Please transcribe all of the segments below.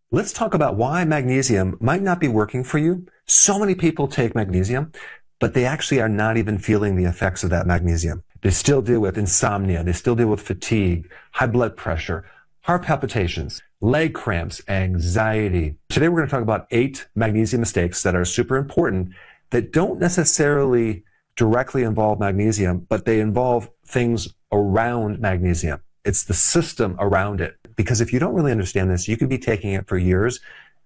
Let's talk about why magnesium might not be working for you. So many people take magnesium, but they actually are not even feeling the effects of that magnesium. They still deal with insomnia. They still deal with fatigue, high blood pressure, heart palpitations, leg cramps, anxiety. Today we're going to talk about 8 magnesium mistakes that are super important that don't necessarily directly involve magnesium, but they involve things around magnesium. It's the system around it. Because if you don't really understand this, you could be taking it for years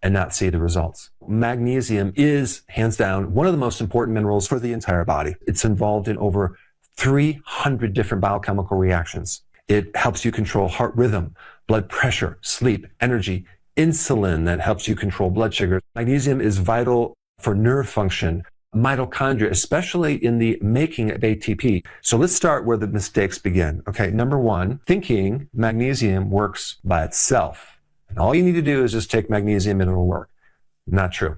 and not see the results. Magnesium is, hands down, one of the most important minerals for the entire body. It's involved in over 300 different biochemical reactions. It helps you control heart rhythm, blood pressure, sleep, energy, insulin that helps you control blood sugar. Magnesium is vital for nerve function, mitochondria, especially in the making of ATP. So let's start where the mistakes begin. Okay, number 1, thinking magnesium works by itself. And all you need to do is just take magnesium and it'll work. Not true.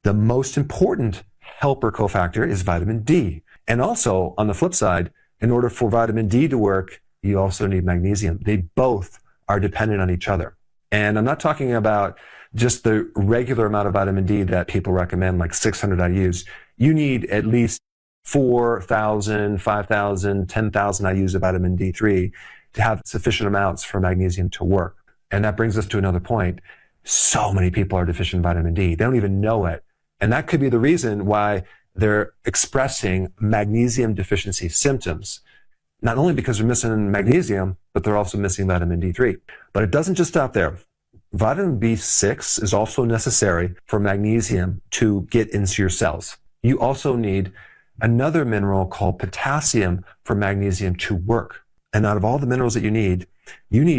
The most important helper cofactor is vitamin D. And also, on the flip side, in order for vitamin D to work, you also need magnesium. They both are dependent on each other. And I'm not talking about just the regular amount of vitamin D that people recommend, like 600 IUs. You need at least 4,000, 5,000, 10,000 IUs of vitamin D3 to have sufficient amounts for magnesium to work. And that brings us to another point. So many people are deficient in vitamin D. They don't even know it. And that could be the reason why they're expressing magnesium deficiency symptoms. Not only because they're missing magnesium, but they're also missing vitamin D3. But it doesn't just stop there. Vitamin B6 is also necessary for magnesium to get into your cells. You also need another mineral called potassium for magnesium to work. And out of all the minerals that you need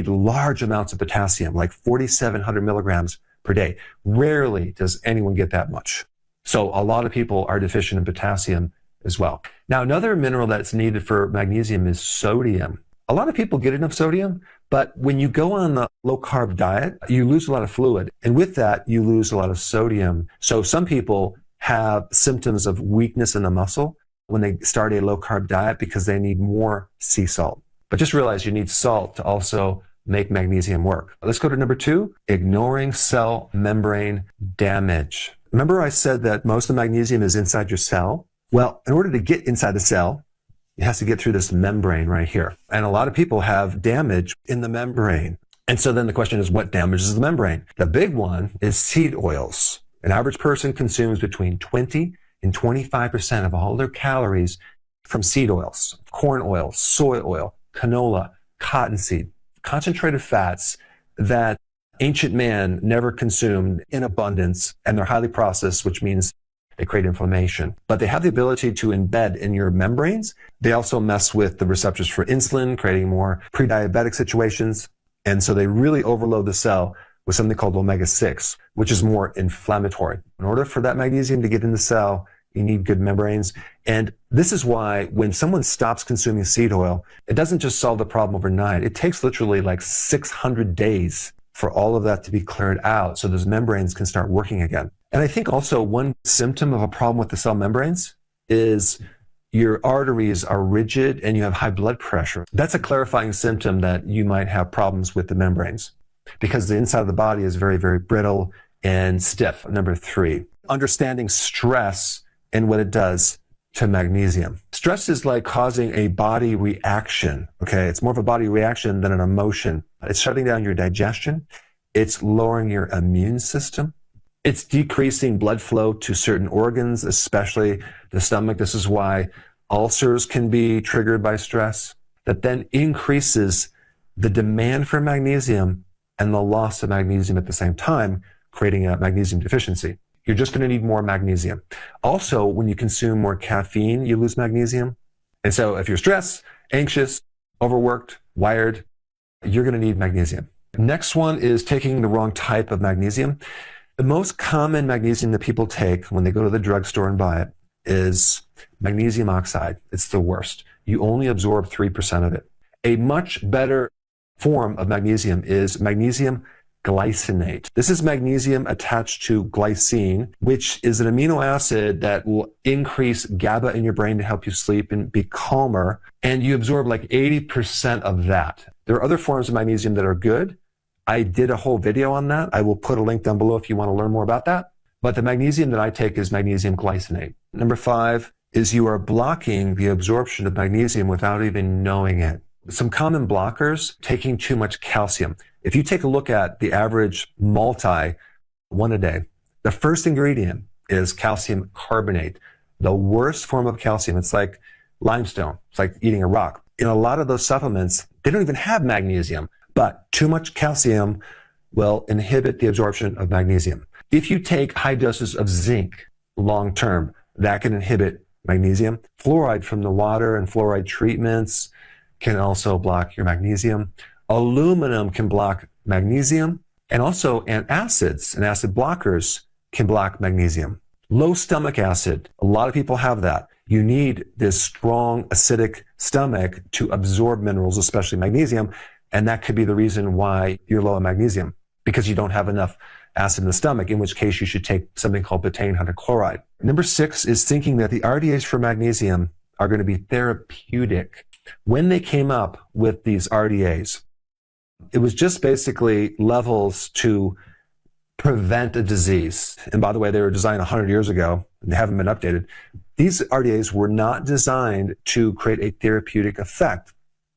large amounts of potassium, like 4,700 milligrams per day. Rarely does anyone get that much. So a lot of people are deficient in potassium as well. Now, another mineral that's needed for magnesium is sodium. A lot of people get enough sodium, but when you go on the low-carb diet, you lose a lot of fluid. And with that, you lose a lot of sodium. So some people have symptoms of weakness in the muscle when they start a low-carb diet because they need more sea salt. But just realize you need salt to also make magnesium work. Let's go to number 2, ignoring cell membrane damage. Remember I said that most of the magnesium is inside your cell? Well, in order to get inside the cell, it has to get through this membrane right here. And a lot of people have damage in the membrane. And so then the question is, what damages the membrane? The big one is seed oils. An average person consumes between 20 and 25% of all their calories from seed oils, corn oil, soy oil, canola, cottonseed, concentrated fats that ancient man never consumed in abundance, and they're highly processed, which means they create inflammation. But they have the ability to embed in your membranes. They also mess with the receptors for insulin, creating more pre-diabetic situations. And so they really overload the cell with something called omega-6, which is more inflammatory. In order for that magnesium to get in the cell, you need good membranes. And this is why when someone stops consuming seed oil, it doesn't just solve the problem overnight. It takes literally like 600 days for all of that to be cleared out so those membranes can start working again. And I think also one symptom of a problem with the cell membranes is your arteries are rigid and you have high blood pressure. That's a clarifying symptom that you might have problems with the membranes because the inside of the body is very, very brittle and stiff. Number 3, understanding stress and what it does to magnesium. Stress is like causing a body reaction, okay? It's more of a body reaction than an emotion. It's shutting down your digestion. It's lowering your immune system. It's decreasing blood flow to certain organs, especially the stomach. This is why ulcers can be triggered by stress. That then increases the demand for magnesium and the loss of magnesium at the same time, creating a magnesium deficiency. You're just going to need more magnesium. Also, when you consume more caffeine, you lose magnesium. And so if you're stressed, anxious, overworked, wired, you're going to need magnesium. Next one is taking the wrong type of magnesium. The most common magnesium that people take when they go to the drugstore and buy it is magnesium oxide. It's the worst. You only absorb 3% of it. A much better form of magnesium is magnesium glycinate. This is magnesium attached to glycine, which is an amino acid that will increase GABA in your brain to help you sleep and be calmer. And you absorb like 80% of that. There are other forms of magnesium that are good, I did a whole video on that. I will put a link down below if you want to learn more about that. But the magnesium that I take is magnesium glycinate. Number 5 is you are blocking the absorption of magnesium without even knowing it. Some common blockers, taking too much calcium. If you take a look at the average multi, one a day, the first ingredient is calcium carbonate, the worst form of calcium. It's like limestone. It's like eating a rock. In a lot of those supplements, they don't even have magnesium, but too much calcium will inhibit the absorption of magnesium. If you take high doses of zinc long term, that can inhibit magnesium. Fluoride from the water and fluoride treatments can also block your magnesium. Aluminum can block magnesium, and also antacids and acid blockers can block magnesium. Low stomach acid, a lot of people have that. You need this strong acidic stomach to absorb minerals, especially magnesium, and that could be the reason why you're low on magnesium, because you don't have enough acid in the stomach, in which case you should take something called betaine hydrochloride. Number 6 is thinking that the RDAs for magnesium are going to be therapeutic. When they came up with these RDAs, it was just basically levels to prevent a disease. And by the way, they were designed 100 years ago, and they haven't been updated. These RDAs were not designed to create a therapeutic effect.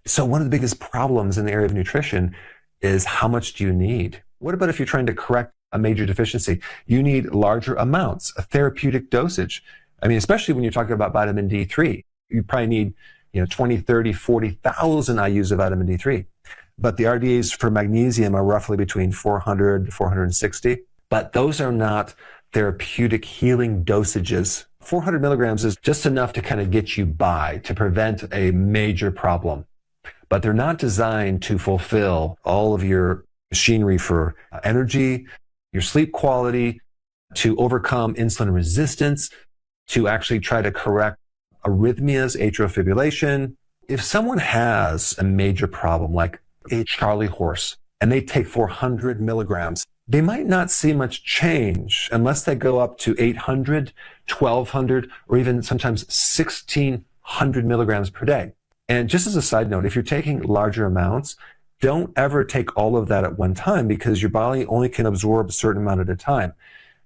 So one of the biggest problems in the area of nutrition is how much do you need? What about if you're trying to correct a major deficiency? You need larger amounts, a therapeutic dosage. I mean, especially when you're talking about vitamin D3, you probably need 20, 30, 40,000 IUs of vitamin D3. But the RDAs for magnesium are roughly between 400 to 460. But those are not therapeutic healing dosages. 400 milligrams is just enough to kind of get you by, to prevent a major problem. But they're not designed to fulfill all of your machinery for energy, your sleep quality, to overcome insulin resistance, to actually try to correct arrhythmias, atrial fibrillation. If someone has a major problem like a Charlie horse and they take 400 milligrams, they might not see much change unless they go up to 800, 1200, or even sometimes 1600 milligrams per day. And just as a side note, if you're taking larger amounts, don't ever take all of that at one time, because your body only can absorb a certain amount at a time.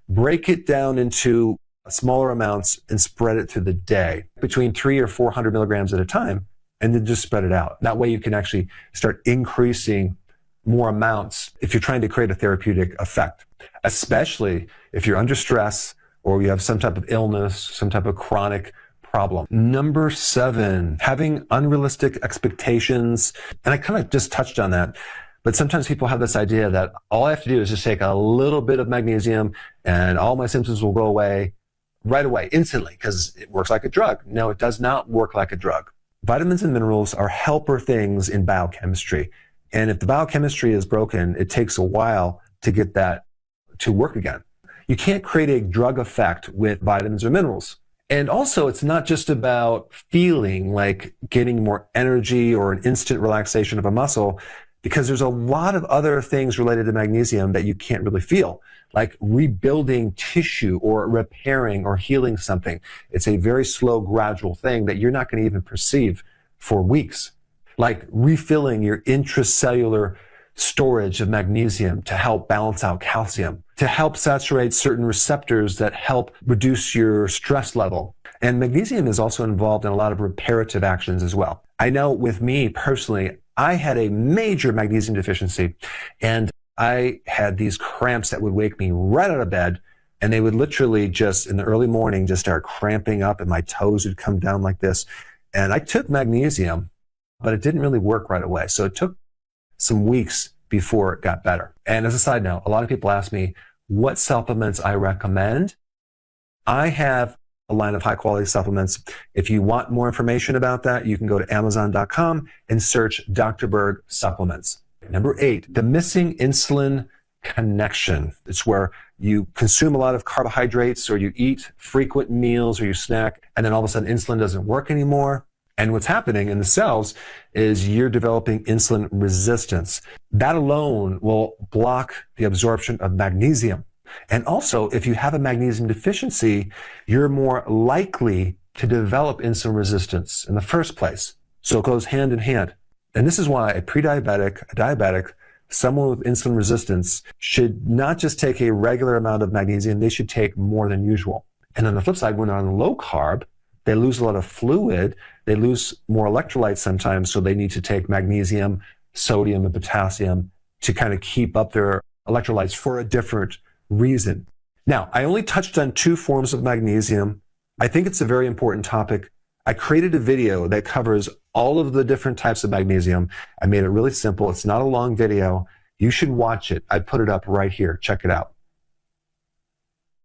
Break it down into smaller amounts and spread it through the day, between 300 or 400 milligrams at a time, and then just spread it out. That way you can actually start increasing more amounts if you're trying to create a therapeutic effect, especially if you're under stress or you have some type of illness, some type of chronic problem. Number 7, having unrealistic expectations. And I kind of just touched on that, but sometimes people have this idea that all I have to do is just take a little bit of magnesium and all my symptoms will go away right away, instantly, because it works like a drug. No, it does not work like a drug. Vitamins and minerals are helper things in biochemistry. And if the biochemistry is broken, it takes a while to get that to work again. You can't create a drug effect with vitamins or minerals. And also, it's not just about feeling like getting more energy or an instant relaxation of a muscle, because there's a lot of other things related to magnesium that you can't really feel, like rebuilding tissue or repairing or healing something. It's a very slow, gradual thing that you're not going to even perceive for weeks. Like refilling your intracellular storage of magnesium to help balance out calcium, to help saturate certain receptors that help reduce your stress level. And magnesium is also involved in a lot of reparative actions as well. I know with me personally, I had a major magnesium deficiency, and I had these cramps that would wake me right out of bed, and they would literally just in the early morning just start cramping up and my toes would come down like this. And I took magnesium, but it didn't really work right away. So it took some weeks before it got better. And as a side note, a lot of people ask me what supplements I recommend. I have a line of high quality supplements. If you want more information about that, you can go to Amazon.com and search Dr. Berg supplements. Number 8, the missing insulin connection. It's where you consume a lot of carbohydrates or you eat frequent meals or you snack, and then all of a sudden insulin doesn't work anymore. And what's happening in the cells is you're developing insulin resistance. That alone will block the absorption of magnesium. And also, if you have a magnesium deficiency, you're more likely to develop insulin resistance in the first place. So it goes hand in hand. And this is why a pre-diabetic, a diabetic, someone with insulin resistance should not just take a regular amount of magnesium, they should take more than usual. And on the flip side, when they're on low carb, they lose a lot of fluid, they lose more electrolytes sometimes, so they need to take magnesium, sodium, and potassium to kind of keep up their electrolytes for a different reason. Now, I only touched on 2 forms of magnesium. I think it's a very important topic. I created a video that covers all of the different types of magnesium. I made it really simple. It's not a long video. You should watch it. I put it up right here. Check it out.